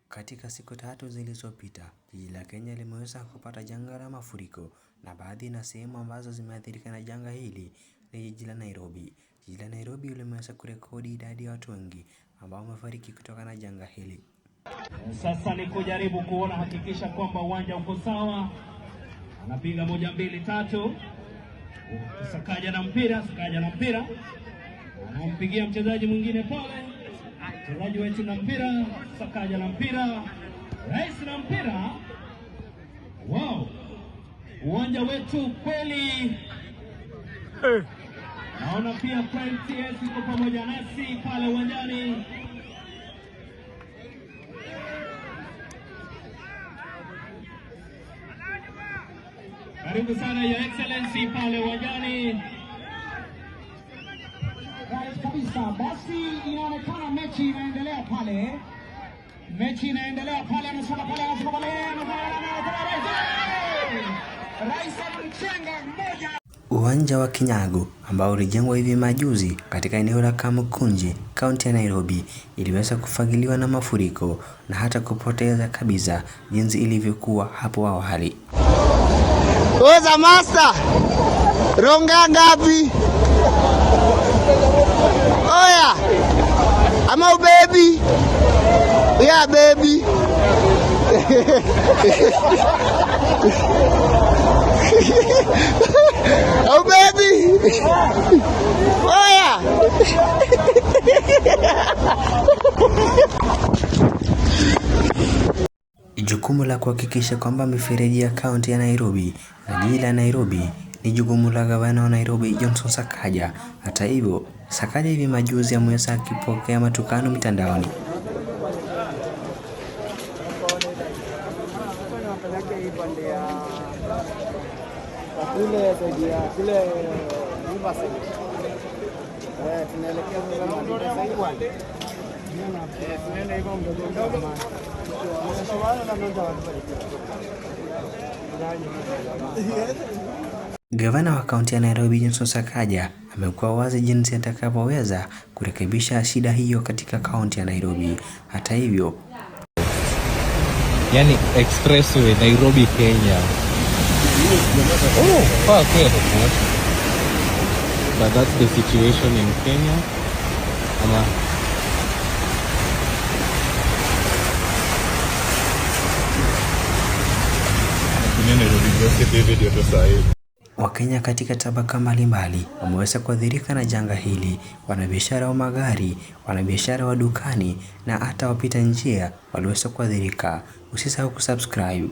Katika siku 3 zilizopita, jiji la Kenya limeweza kupata janga la mafuriko na baadhi na sehemu ambazo zimeathirika na janga hili ni jiji la Nairobi. Jiji la Nairobi limeweza kurekodi idadi ya watu wengi ambao wamefariki kutokana na janga hili. Sasa ni kujaribu kuona hakikisha kwamba uwanja uko sawa. Anapiga 1 2 3. Sakaja na mpira. Anampigia mchezaji mwingine pale. Mchezaji wetu na mpira, Sakaja na mpira, Rais na mpira. Wow! Uwanja wetu kweli. Naona pia Prime TS iko pamoja nasi pale uwanjani. Karibu sana Your Excellency pale uwanjani. Kabisa, basi inaonekana mechi inaendelea pale. Anasema pale. Rais anamchenga mmoja. Uwanja wa Kinyago ambao ulijengwa hivi majuzi katika eneo la Kamukunji, kaunti ya Nairobi, iliweza kufagiliwa na mafuriko na hata kupoteza kabisa jinsi ilivyokuwa hapo awali. Oza master. Ronga ngapi? Oya. I'm a baby. Yeah, baby. Oh, baby. Oya. Jukumu la kuhakikisha kwamba mifereji ya kaunti ya Nairobi na jiji la Nairobi ni jukumu la gavana wa Nairobi Johnson Sakaja. Hata hivyo, Sakaja hivi majuzi ameweza akipokea matukano mitandaoni. Gavana wa kaunti ya Nairobi Johnson Sakaja amekuwa wazi jinsi atakavyoweza kurekebisha shida hiyo katika kaunti ya Nairobi. Hata hivyo, yani expressway Nairobi Kenya. Oh, fuck it. But that's the situation in Kenya. Wakenya katika tabaka mbalimbali wameweza kuathirika na janga hili. Wanabiashara wa magari, wanabiashara wa dukani na hata wapita njia waliweza kuathirika. Usisahau kusubscribe.